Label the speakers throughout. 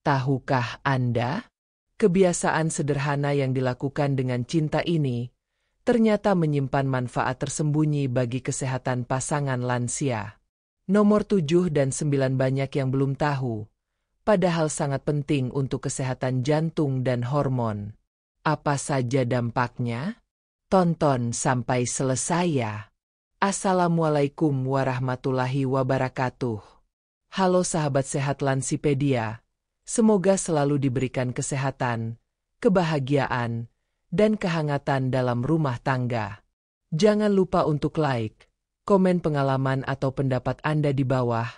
Speaker 1: Tahukah Anda, kebiasaan sederhana yang dilakukan dengan cinta ini ternyata menyimpan manfaat tersembunyi bagi kesehatan pasangan lansia. Nomor 7 dan 9 banyak yang belum tahu, padahal sangat penting untuk kesehatan jantung dan hormon. Apa saja dampaknya? Tonton sampai selesai ya. Assalamualaikum warahmatullahi wabarakatuh. Halo sahabat sehat Lansipedia. Semoga selalu diberikan kesehatan, kebahagiaan, dan kehangatan dalam rumah tangga. Jangan lupa untuk like, komen pengalaman atau pendapat Anda di bawah,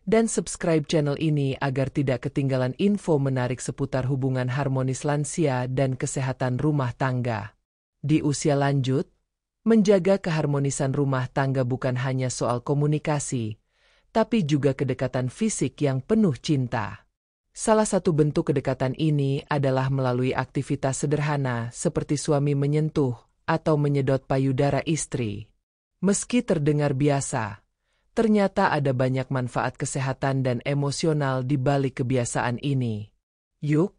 Speaker 1: dan subscribe channel ini agar tidak ketinggalan info menarik seputar hubungan harmonis lansia dan kesehatan rumah tangga. Di usia lanjut, menjaga keharmonisan rumah tangga bukan hanya soal komunikasi, tapi juga kedekatan fisik yang penuh cinta. Salah satu bentuk kedekatan ini adalah melalui aktivitas sederhana seperti suami menyentuh atau menyedot payudara istri. Meski terdengar biasa, ternyata ada banyak manfaat kesehatan dan emosional di balik kebiasaan ini. Yuk,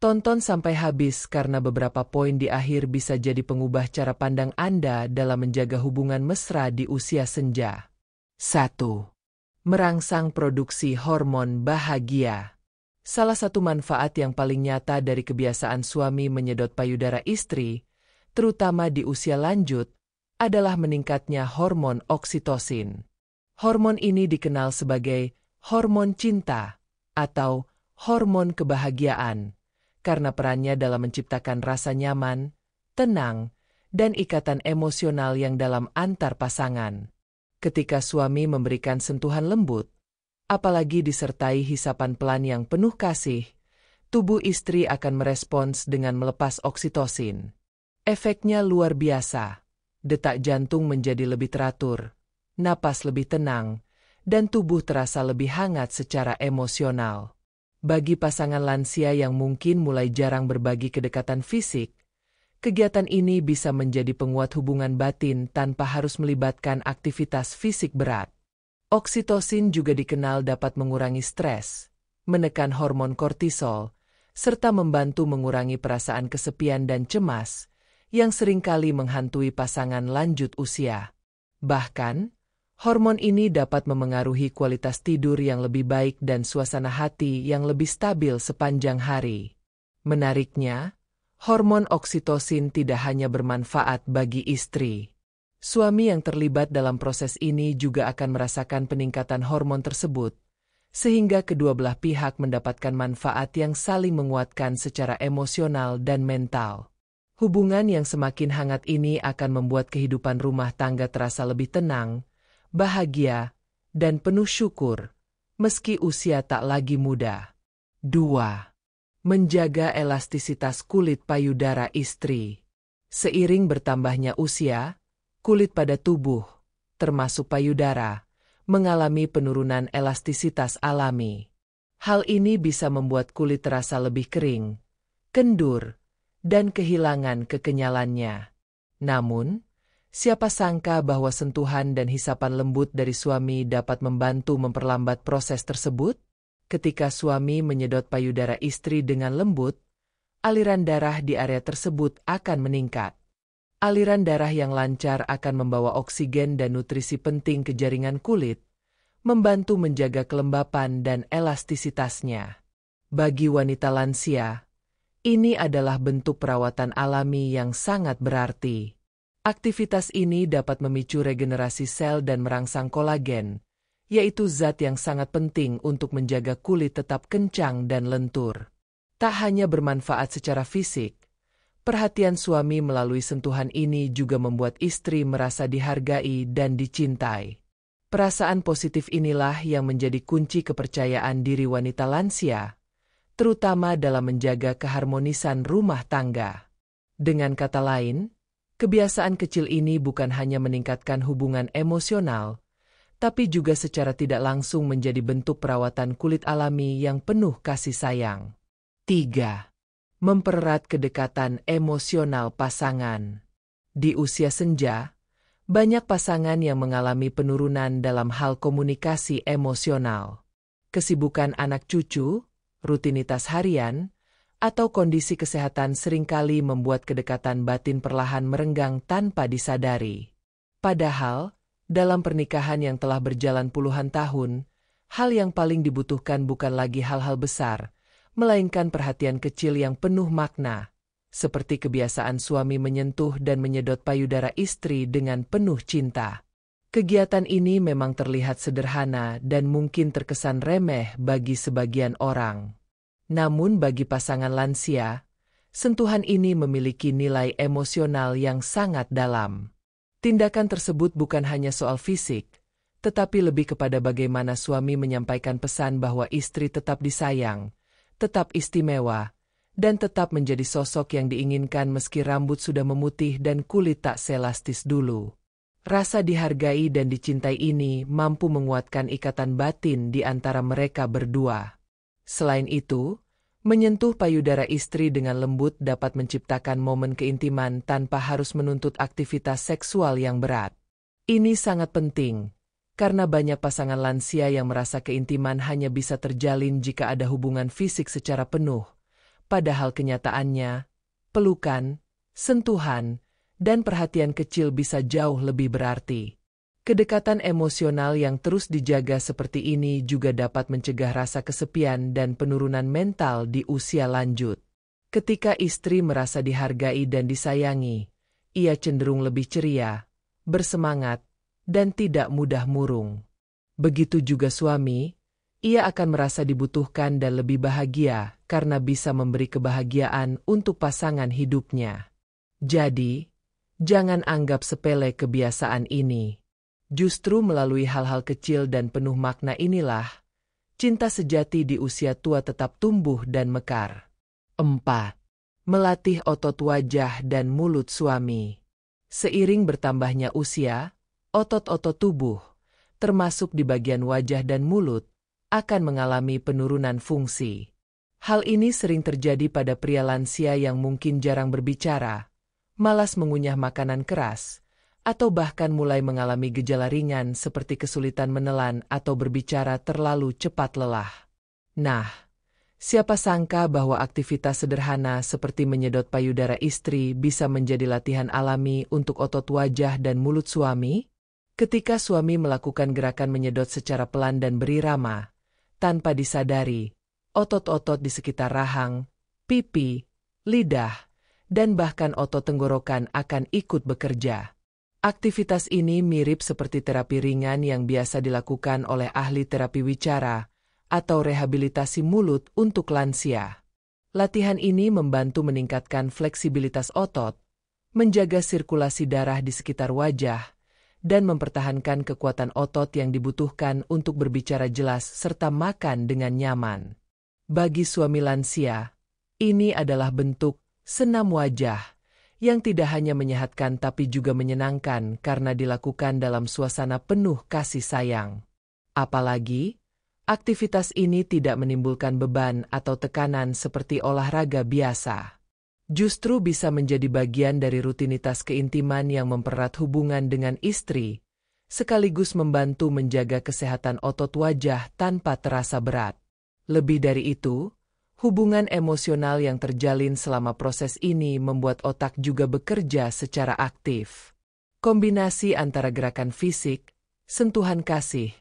Speaker 1: tonton sampai habis karena beberapa poin di akhir bisa jadi pengubah cara pandang Anda dalam menjaga hubungan mesra di usia senja. 1. Merangsang produksi hormon bahagia. Salah satu manfaat yang paling nyata dari kebiasaan suami menyedot payudara istri, terutama di usia lanjut, adalah meningkatnya hormon oksitosin. Hormon ini dikenal sebagai hormon cinta atau hormon kebahagiaan, karena perannya dalam menciptakan rasa nyaman, tenang, dan ikatan emosional yang dalam antar pasangan. Ketika suami memberikan sentuhan lembut, apalagi disertai hisapan pelan yang penuh kasih, tubuh istri akan merespons dengan melepas oksitosin. Efeknya luar biasa. Detak jantung menjadi lebih teratur, napas lebih tenang, dan tubuh terasa lebih hangat secara emosional. Bagi pasangan lansia yang mungkin mulai jarang berbagi kedekatan fisik, kegiatan ini bisa menjadi penguat hubungan batin tanpa harus melibatkan aktivitas fisik berat. Oksitosin juga dikenal dapat mengurangi stres, menekan hormon kortisol, serta membantu mengurangi perasaan kesepian dan cemas yang seringkali menghantui pasangan lanjut usia. Bahkan, hormon ini dapat memengaruhi kualitas tidur yang lebih baik dan suasana hati yang lebih stabil sepanjang hari. Menariknya, hormon oksitosin tidak hanya bermanfaat bagi istri. Suami yang terlibat dalam proses ini juga akan merasakan peningkatan hormon tersebut, sehingga kedua belah pihak mendapatkan manfaat yang saling menguatkan secara emosional dan mental. Hubungan yang semakin hangat ini akan membuat kehidupan rumah tangga terasa lebih tenang, bahagia, dan penuh syukur, meski usia tak lagi muda. 2. Menjaga elastisitas kulit payudara istri. Seiring bertambahnya usia, kulit pada tubuh, termasuk payudara, mengalami penurunan elastisitas alami. Hal ini bisa membuat kulit terasa lebih kering, kendur, dan kehilangan kekenyalannya. Namun, siapa sangka bahwa sentuhan dan hisapan lembut dari suami dapat membantu memperlambat proses tersebut? Ketika suami menyedot payudara istri dengan lembut, aliran darah di area tersebut akan meningkat. Aliran darah yang lancar akan membawa oksigen dan nutrisi penting ke jaringan kulit, membantu menjaga kelembapan dan elastisitasnya. Bagi wanita lansia, ini adalah bentuk perawatan alami yang sangat berarti. Aktivitas ini dapat memicu regenerasi sel dan merangsang kolagen, yaitu zat yang sangat penting untuk menjaga kulit tetap kencang dan lentur. Tak hanya bermanfaat secara fisik, perhatian suami melalui sentuhan ini juga membuat istri merasa dihargai dan dicintai. Perasaan positif inilah yang menjadi kunci kepercayaan diri wanita lansia, terutama dalam menjaga keharmonisan rumah tangga. Dengan kata lain, kebiasaan kecil ini bukan hanya meningkatkan hubungan emosional, tapi juga secara tidak langsung menjadi bentuk perawatan kulit alami yang penuh kasih sayang. 3. Mempererat kedekatan emosional pasangan. Di usia senja, banyak pasangan yang mengalami penurunan dalam hal komunikasi emosional. Kesibukan anak cucu, rutinitas harian, atau kondisi kesehatan seringkali membuat kedekatan batin perlahan merenggang tanpa disadari. Padahal, dalam pernikahan yang telah berjalan puluhan tahun, hal yang paling dibutuhkan bukan lagi hal-hal besar, melainkan perhatian kecil yang penuh makna, seperti kebiasaan suami menyentuh dan menyedot payudara istri dengan penuh cinta. Kegiatan ini memang terlihat sederhana dan mungkin terkesan remeh bagi sebagian orang. Namun bagi pasangan lansia, sentuhan ini memiliki nilai emosional yang sangat dalam. Tindakan tersebut bukan hanya soal fisik, tetapi lebih kepada bagaimana suami menyampaikan pesan bahwa istri tetap disayang, tetap istimewa, dan tetap menjadi sosok yang diinginkan meski rambut sudah memutih dan kulit tak selastis dulu. Rasa dihargai dan dicintai ini mampu menguatkan ikatan batin di antara mereka berdua. Selain itu, menyentuh payudara istri dengan lembut dapat menciptakan momen keintiman tanpa harus menuntut aktivitas seksual yang berat. Ini sangat penting, karena banyak pasangan lansia yang merasa keintiman hanya bisa terjalin jika ada hubungan fisik secara penuh, padahal kenyataannya, pelukan, sentuhan, dan perhatian kecil bisa jauh lebih berarti. Kedekatan emosional yang terus dijaga seperti ini juga dapat mencegah rasa kesepian dan penurunan mental di usia lanjut. Ketika istri merasa dihargai dan disayangi, ia cenderung lebih ceria, bersemangat, dan tidak mudah murung. Begitu juga suami, ia akan merasa dibutuhkan dan lebih bahagia karena bisa memberi kebahagiaan untuk pasangan hidupnya. Jadi, jangan anggap sepele kebiasaan ini. Justru melalui hal-hal kecil dan penuh makna inilah, cinta sejati di usia tua tetap tumbuh dan mekar. 4. Melatih otot wajah dan mulut suami. Seiring bertambahnya usia, otot-otot tubuh, termasuk di bagian wajah dan mulut, akan mengalami penurunan fungsi. Hal ini sering terjadi pada pria lansia yang mungkin jarang berbicara, malas mengunyah makanan keras, atau bahkan mulai mengalami gejala ringan seperti kesulitan menelan atau berbicara terlalu cepat lelah. Nah, siapa sangka bahwa aktivitas sederhana seperti menyedot payudara istri bisa menjadi latihan alami untuk otot wajah dan mulut suami? Ketika suami melakukan gerakan menyedot secara pelan dan berirama, tanpa disadari, otot-otot di sekitar rahang, pipi, lidah, dan bahkan otot tenggorokan akan ikut bekerja. Aktivitas ini mirip seperti terapi ringan yang biasa dilakukan oleh ahli terapi wicara atau rehabilitasi mulut untuk lansia. Latihan ini membantu meningkatkan fleksibilitas otot, menjaga sirkulasi darah di sekitar wajah, dan mempertahankan kekuatan otot yang dibutuhkan untuk berbicara jelas serta makan dengan nyaman. Bagi suami lansia, ini adalah bentuk senam wajah yang tidak hanya menyehatkan tapi juga menyenangkan karena dilakukan dalam suasana penuh kasih sayang. Apalagi, aktivitas ini tidak menimbulkan beban atau tekanan seperti olahraga biasa. Justru bisa menjadi bagian dari rutinitas keintiman yang mempererat hubungan dengan istri, sekaligus membantu menjaga kesehatan otot wajah tanpa terasa berat. Lebih dari itu, hubungan emosional yang terjalin selama proses ini membuat otak juga bekerja secara aktif. Kombinasi antara gerakan fisik, sentuhan kasih,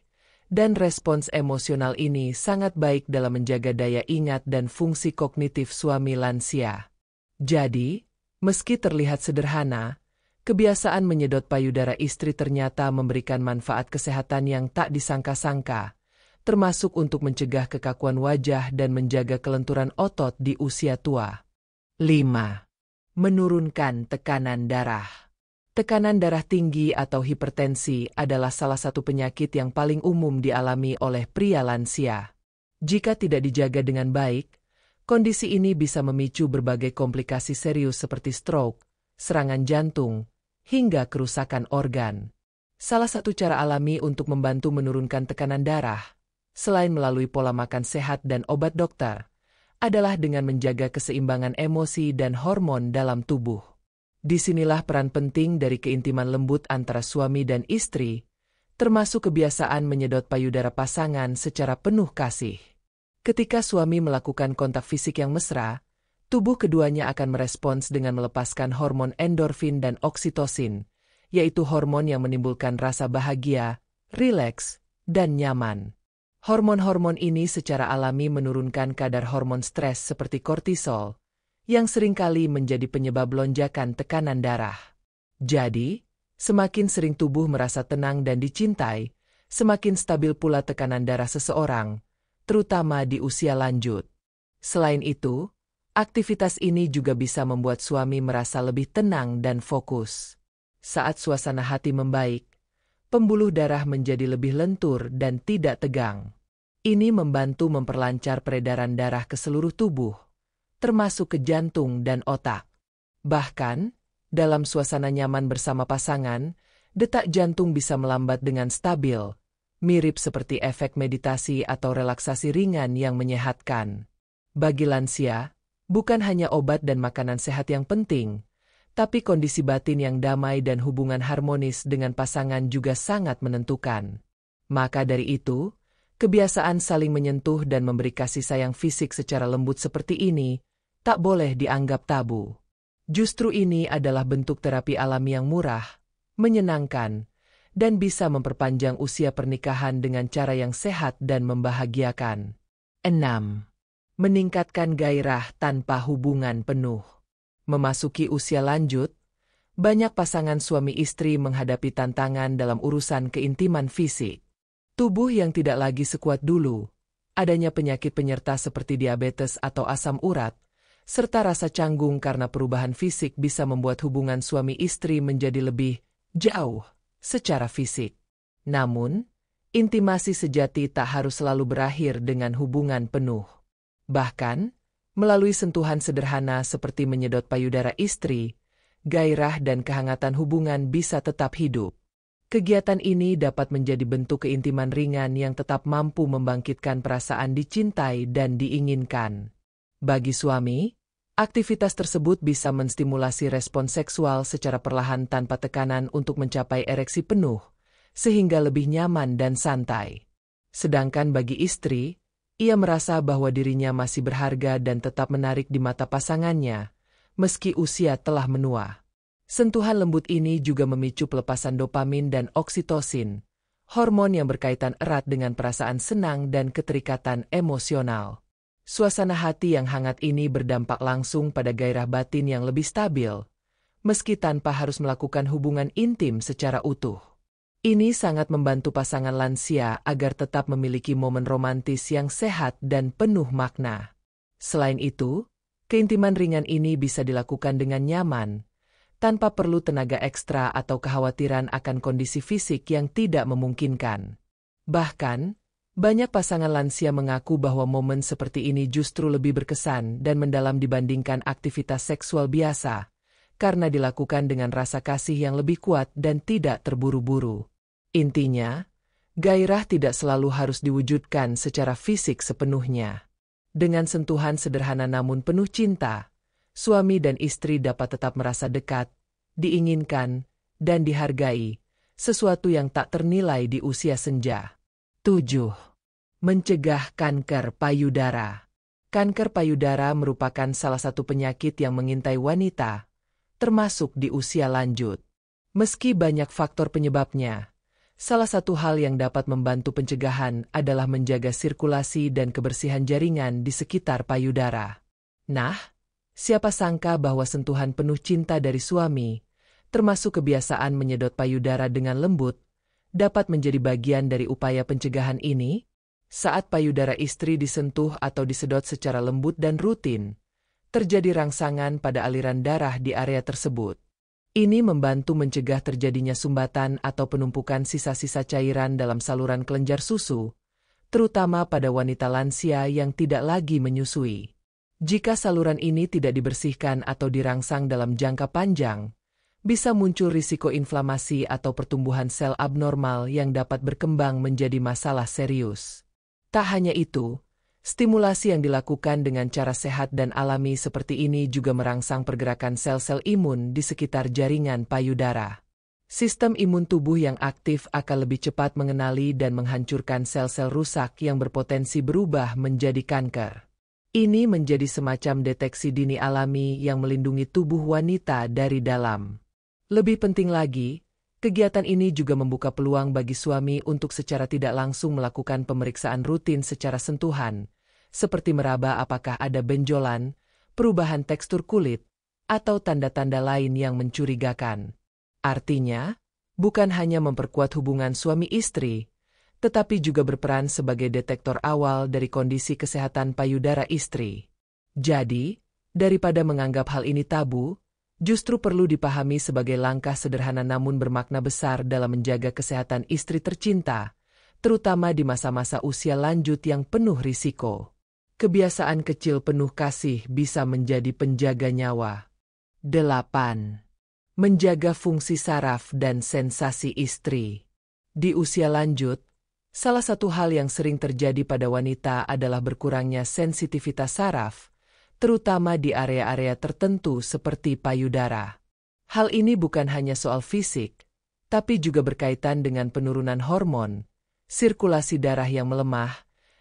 Speaker 1: dan respons emosional ini sangat baik dalam menjaga daya ingat dan fungsi kognitif suami lansia. Jadi, meski terlihat sederhana, kebiasaan menyedot payudara istri ternyata memberikan manfaat kesehatan yang tak disangka-sangka, termasuk untuk mencegah kekakuan wajah dan menjaga kelenturan otot di usia tua. 5. Menurunkan tekanan darah. Tekanan darah tinggi atau hipertensi adalah salah satu penyakit yang paling umum dialami oleh pria lansia. Jika tidak dijaga dengan baik, kondisi ini bisa memicu berbagai komplikasi serius seperti stroke, serangan jantung, hingga kerusakan organ. Salah satu cara alami untuk membantu menurunkan tekanan darah, selain melalui pola makan sehat dan obat dokter, adalah dengan menjaga keseimbangan emosi dan hormon dalam tubuh. Disinilah peran penting dari keintiman lembut antara suami dan istri, termasuk kebiasaan menyedot payudara pasangan secara penuh kasih. Ketika suami melakukan kontak fisik yang mesra, tubuh keduanya akan merespons dengan melepaskan hormon endorfin dan oksitosin, yaitu hormon yang menimbulkan rasa bahagia, rileks, dan nyaman. Hormon-hormon ini secara alami menurunkan kadar hormon stres seperti kortisol, yang seringkali menjadi penyebab lonjakan tekanan darah. Jadi, semakin sering tubuh merasa tenang dan dicintai, semakin stabil pula tekanan darah seseorang, terutama di usia lanjut. Selain itu, aktivitas ini juga bisa membuat suami merasa lebih tenang dan fokus. Saat suasana hati membaik, pembuluh darah menjadi lebih lentur dan tidak tegang. Ini membantu memperlancar peredaran darah ke seluruh tubuh, termasuk ke jantung dan otak. Bahkan, dalam suasana nyaman bersama pasangan, detak jantung bisa melambat dengan stabil, mirip seperti efek meditasi atau relaksasi ringan yang menyehatkan. Bagi lansia, bukan hanya obat dan makanan sehat yang penting, tapi kondisi batin yang damai dan hubungan harmonis dengan pasangan juga sangat menentukan. Maka dari itu, kebiasaan saling menyentuh dan memberi kasih sayang fisik secara lembut seperti ini tak boleh dianggap tabu. Justru ini adalah bentuk terapi alami yang murah, menyenangkan, dan bisa memperpanjang usia pernikahan dengan cara yang sehat dan membahagiakan. 6. Meningkatkan gairah tanpa hubungan penuh. Memasuki usia lanjut, banyak pasangan suami istri menghadapi tantangan dalam urusan keintiman fisik. Tubuh yang tidak lagi sekuat dulu, adanya penyakit penyerta seperti diabetes atau asam urat, serta rasa canggung karena perubahan fisik bisa membuat hubungan suami istri menjadi lebih jauh secara fisik. Namun, intimasi sejati tak harus selalu berakhir dengan hubungan penuh. Bahkan, melalui sentuhan sederhana seperti menyedot payudara istri, gairah dan kehangatan hubungan bisa tetap hidup. Kegiatan ini dapat menjadi bentuk keintiman ringan yang tetap mampu membangkitkan perasaan dicintai dan diinginkan. Bagi suami, aktivitas tersebut bisa menstimulasi respon seksual secara perlahan tanpa tekanan untuk mencapai ereksi penuh, sehingga lebih nyaman dan santai. Sedangkan bagi istri, ia merasa bahwa dirinya masih berharga dan tetap menarik di mata pasangannya, meski usia telah menua. Sentuhan lembut ini juga memicu pelepasan dopamin dan oksitosin, hormon yang berkaitan erat dengan perasaan senang dan keterikatan emosional. Suasana hati yang hangat ini berdampak langsung pada gairah batin yang lebih stabil, meski tanpa harus melakukan hubungan intim secara utuh. Ini sangat membantu pasangan lansia agar tetap memiliki momen romantis yang sehat dan penuh makna. Selain itu, keintiman ringan ini bisa dilakukan dengan nyaman, tanpa perlu tenaga ekstra atau kekhawatiran akan kondisi fisik yang tidak memungkinkan. Bahkan, banyak pasangan lansia mengaku bahwa momen seperti ini justru lebih berkesan dan mendalam dibandingkan aktivitas seksual biasa, karena dilakukan dengan rasa kasih yang lebih kuat dan tidak terburu-buru. Intinya, gairah tidak selalu harus diwujudkan secara fisik sepenuhnya. Dengan sentuhan sederhana namun penuh cinta, suami dan istri dapat tetap merasa dekat, diinginkan, dan dihargai, sesuatu yang tak ternilai di usia senja. 7. Mencegah kanker payudara. Kanker payudara merupakan salah satu penyakit yang mengintai wanita, termasuk di usia lanjut. Meski banyak faktor penyebabnya, salah satu hal yang dapat membantu pencegahan adalah menjaga sirkulasi dan kebersihan jaringan di sekitar payudara. Nah, siapa sangka bahwa sentuhan penuh cinta dari suami, termasuk kebiasaan menyedot payudara dengan lembut, dapat menjadi bagian dari upaya pencegahan ini? Saat payudara istri disentuh atau disedot secara lembut dan rutin, terjadi rangsangan pada aliran darah di area tersebut. Ini membantu mencegah terjadinya sumbatan atau penumpukan sisa-sisa cairan dalam saluran kelenjar susu, terutama pada wanita lansia yang tidak lagi menyusui. Jika saluran ini tidak dibersihkan atau dirangsang dalam jangka panjang, bisa muncul risiko inflamasi atau pertumbuhan sel abnormal yang dapat berkembang menjadi masalah serius. Tak hanya itu, stimulasi yang dilakukan dengan cara sehat dan alami seperti ini juga merangsang pergerakan sel-sel imun di sekitar jaringan payudara. Sistem imun tubuh yang aktif akan lebih cepat mengenali dan menghancurkan sel-sel rusak yang berpotensi berubah menjadi kanker. Ini menjadi semacam deteksi dini alami yang melindungi tubuh wanita dari dalam. Lebih penting lagi, kegiatan ini juga membuka peluang bagi suami untuk secara tidak langsung melakukan pemeriksaan rutin secara sentuhan, seperti meraba apakah ada benjolan, perubahan tekstur kulit, atau tanda-tanda lain yang mencurigakan. Artinya, bukan hanya memperkuat hubungan suami istri, tetapi juga berperan sebagai detektor awal dari kondisi kesehatan payudara istri. Jadi, daripada menganggap hal ini tabu, justru perlu dipahami sebagai langkah sederhana namun bermakna besar dalam menjaga kesehatan istri tercinta, terutama di masa-masa usia lanjut yang penuh risiko. Kebiasaan kecil penuh kasih bisa menjadi penjaga nyawa. 8. Menjaga fungsi saraf dan sensasi istri. Di usia lanjut, salah satu hal yang sering terjadi pada wanita adalah berkurangnya sensitivitas saraf, terutama di area-area tertentu seperti payudara. Hal ini bukan hanya soal fisik, tapi juga berkaitan dengan penurunan hormon, sirkulasi darah yang melemah,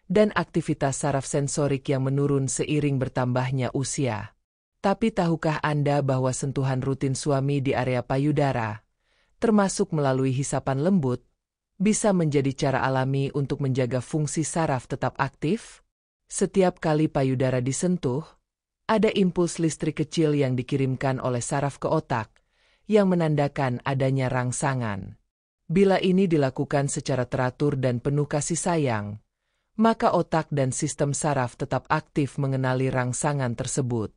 Speaker 1: dan aktivitas saraf sensorik yang menurun seiring bertambahnya usia. Tapi tahukah Anda bahwa sentuhan rutin suami di area payudara, termasuk melalui hisapan lembut, bisa menjadi cara alami untuk menjaga fungsi saraf tetap aktif? Setiap kali payudara disentuh, ada impuls listrik kecil yang dikirimkan oleh saraf ke otak, yang menandakan adanya rangsangan. Bila ini dilakukan secara teratur dan penuh kasih sayang, maka otak dan sistem saraf tetap aktif mengenali rangsangan tersebut.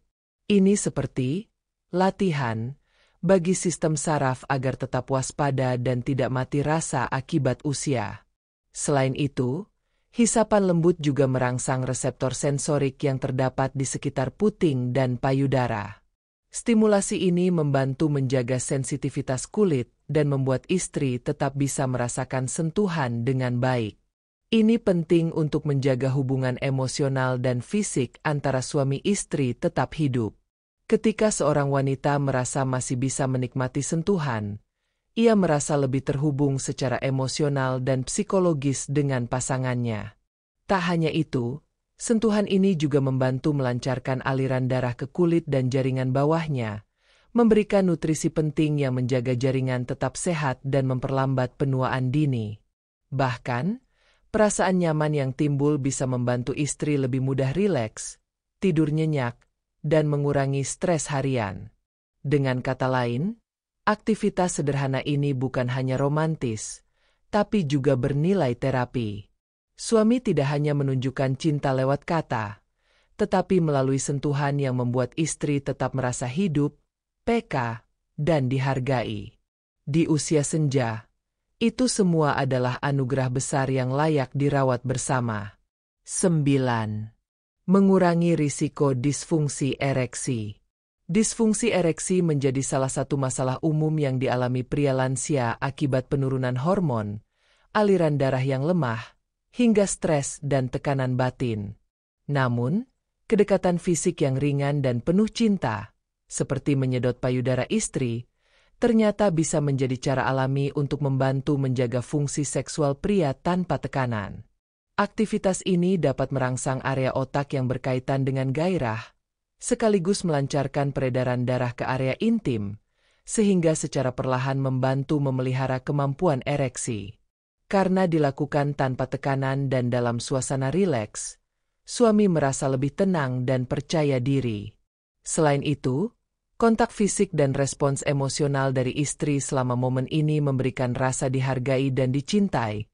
Speaker 1: Ini seperti latihan bagi sistem saraf agar tetap waspada dan tidak mati rasa akibat usia. Selain itu, hisapan lembut juga merangsang reseptor sensorik yang terdapat di sekitar puting dan payudara. Stimulasi ini membantu menjaga sensitivitas kulit dan membuat istri tetap bisa merasakan sentuhan dengan baik. Ini penting untuk menjaga hubungan emosional dan fisik antara suami istri tetap hidup. Ketika seorang wanita merasa masih bisa menikmati sentuhan, ia merasa lebih terhubung secara emosional dan psikologis dengan pasangannya. Tak hanya itu, sentuhan ini juga membantu melancarkan aliran darah ke kulit dan jaringan bawahnya, memberikan nutrisi penting yang menjaga jaringan tetap sehat dan memperlambat penuaan dini. Bahkan, perasaan nyaman yang timbul bisa membantu istri lebih mudah rileks, tidur nyenyak, dan mengurangi stres harian. Dengan kata lain, aktivitas sederhana ini bukan hanya romantis, tapi juga bernilai terapi. Suami tidak hanya menunjukkan cinta lewat kata, tetapi melalui sentuhan yang membuat istri tetap merasa hidup, peka, dan dihargai. Di usia senja, itu semua adalah anugerah besar yang layak dirawat bersama. 9. Mengurangi risiko disfungsi ereksi. Disfungsi ereksi menjadi salah satu masalah umum yang dialami pria lansia akibat penurunan hormon, aliran darah yang lemah, hingga stres dan tekanan batin. Namun, kedekatan fisik yang ringan dan penuh cinta, seperti menyedot payudara istri, ternyata bisa menjadi cara alami untuk membantu menjaga fungsi seksual pria tanpa tekanan. Aktivitas ini dapat merangsang area otak yang berkaitan dengan gairah, sekaligus melancarkan peredaran darah ke area intim, sehingga secara perlahan membantu memelihara kemampuan ereksi. Karena dilakukan tanpa tekanan dan dalam suasana rileks, suami merasa lebih tenang dan percaya diri. Selain itu, kontak fisik dan respons emosional dari istri selama momen ini memberikan rasa dihargai dan dicintai,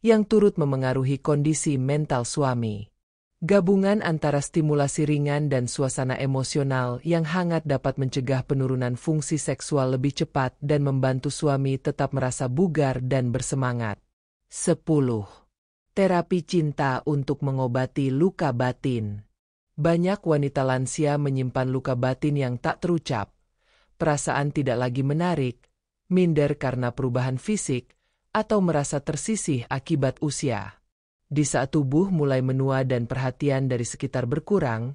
Speaker 1: yang turut memengaruhi kondisi mental suami. Gabungan antara stimulasi ringan dan suasana emosional yang hangat dapat mencegah penurunan fungsi seksual lebih cepat dan membantu suami tetap merasa bugar dan bersemangat. 10. Terapi cinta untuk mengobati luka batin. Banyak wanita lansia menyimpan luka batin yang tak terucap, perasaan tidak lagi menarik, minder karena perubahan fisik, atau merasa tersisih akibat usia. Di saat tubuh mulai menua dan perhatian dari sekitar berkurang,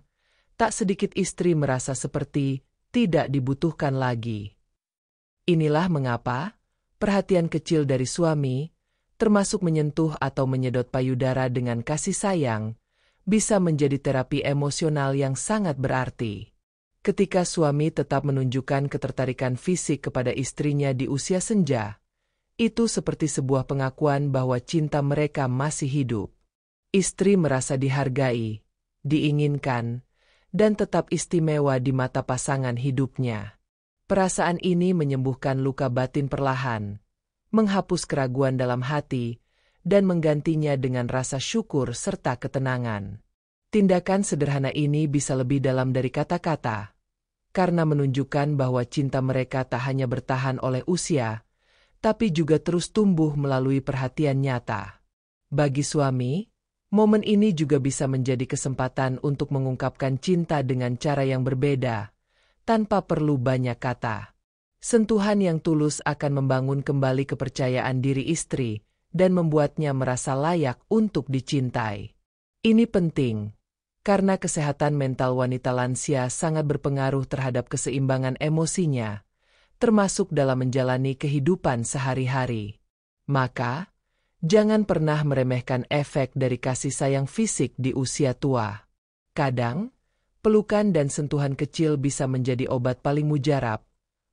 Speaker 1: tak sedikit istri merasa seperti tidak dibutuhkan lagi. Inilah mengapa Perhatian kecil dari suami, termasuk menyentuh atau menyedot payudara dengan kasih sayang, bisa menjadi terapi emosional yang sangat berarti. Ketika suami tetap menunjukkan ketertarikan fisik kepada istrinya di usia senja, itu seperti sebuah pengakuan bahwa cinta mereka masih hidup. Istri merasa dihargai, diinginkan, dan tetap istimewa di mata pasangan hidupnya. Perasaan ini menyembuhkan luka batin perlahan, menghapus keraguan dalam hati, dan menggantinya dengan rasa syukur serta ketenangan. Tindakan sederhana ini bisa lebih dalam dari kata-kata, karena menunjukkan bahwa cinta mereka tak hanya bertahan oleh usia, tapi juga terus tumbuh melalui perhatian nyata. Bagi suami, momen ini juga bisa menjadi kesempatan untuk mengungkapkan cinta dengan cara yang berbeda, tanpa perlu banyak kata. Sentuhan yang tulus akan membangun kembali kepercayaan diri istri dan membuatnya merasa layak untuk dicintai. Ini penting, karena kesehatan mental wanita lansia sangat berpengaruh terhadap keseimbangan emosinya, termasuk dalam menjalani kehidupan sehari-hari. Maka, jangan pernah meremehkan efek dari kasih sayang fisik di usia tua. Kadang, pelukan dan sentuhan kecil bisa menjadi obat paling mujarab,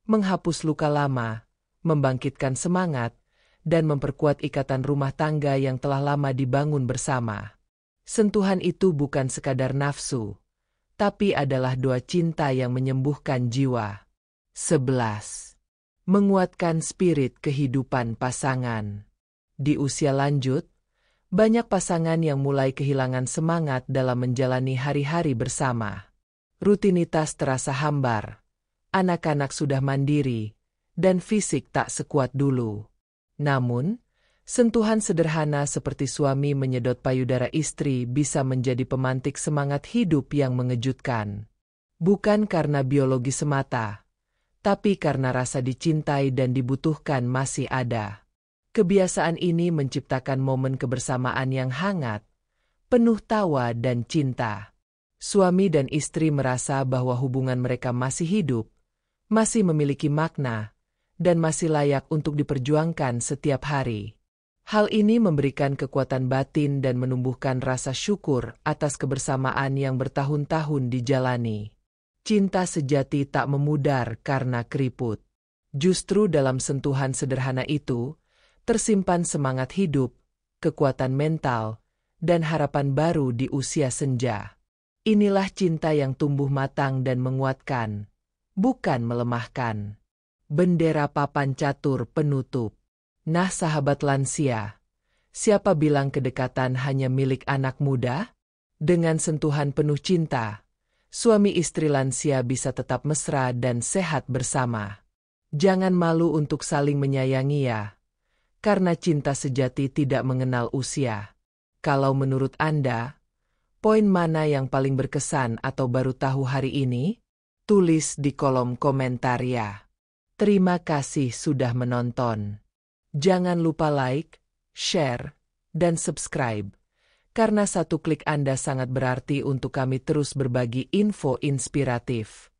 Speaker 1: menghapus luka lama, membangkitkan semangat, dan memperkuat ikatan rumah tangga yang telah lama dibangun bersama. Sentuhan itu bukan sekadar nafsu, tapi adalah doa cinta yang menyembuhkan jiwa. 11. Menguatkan spirit kehidupan pasangan. Di usia lanjut, banyak pasangan yang mulai kehilangan semangat dalam menjalani hari-hari bersama. Rutinitas terasa hambar, anak-anak sudah mandiri, dan fisik tak sekuat dulu. Namun, sentuhan sederhana seperti suami menyedot payudara istri bisa menjadi pemantik semangat hidup yang mengejutkan. Bukan karena biologi semata, tapi karena rasa dicintai dan dibutuhkan masih ada. Kebiasaan ini menciptakan momen kebersamaan yang hangat, penuh tawa dan cinta. Suami dan istri merasa bahwa hubungan mereka masih hidup, masih memiliki makna, dan masih layak untuk diperjuangkan setiap hari. Hal ini memberikan kekuatan batin dan menumbuhkan rasa syukur atas kebersamaan yang bertahun-tahun dijalani. Cinta sejati tak memudar karena keriput. Justru dalam sentuhan sederhana itu, tersimpan semangat hidup, kekuatan mental, dan harapan baru di usia senja. Inilah cinta yang tumbuh matang dan menguatkan, bukan melemahkan. Bendera papan catur penutup. Nah sahabat lansia, siapa bilang kedekatan hanya milik anak muda? Dengan sentuhan penuh cinta, suami istri lansia bisa tetap mesra dan sehat bersama. Jangan malu untuk saling menyayangi ya, karena cinta sejati tidak mengenal usia. Kalau menurut Anda, poin mana yang paling berkesan atau baru tahu hari ini? Tulis di kolom komentar ya. Terima kasih sudah menonton. Jangan lupa like, share, dan subscribe, karena satu klik Anda sangat berarti untuk kami terus berbagi info inspiratif.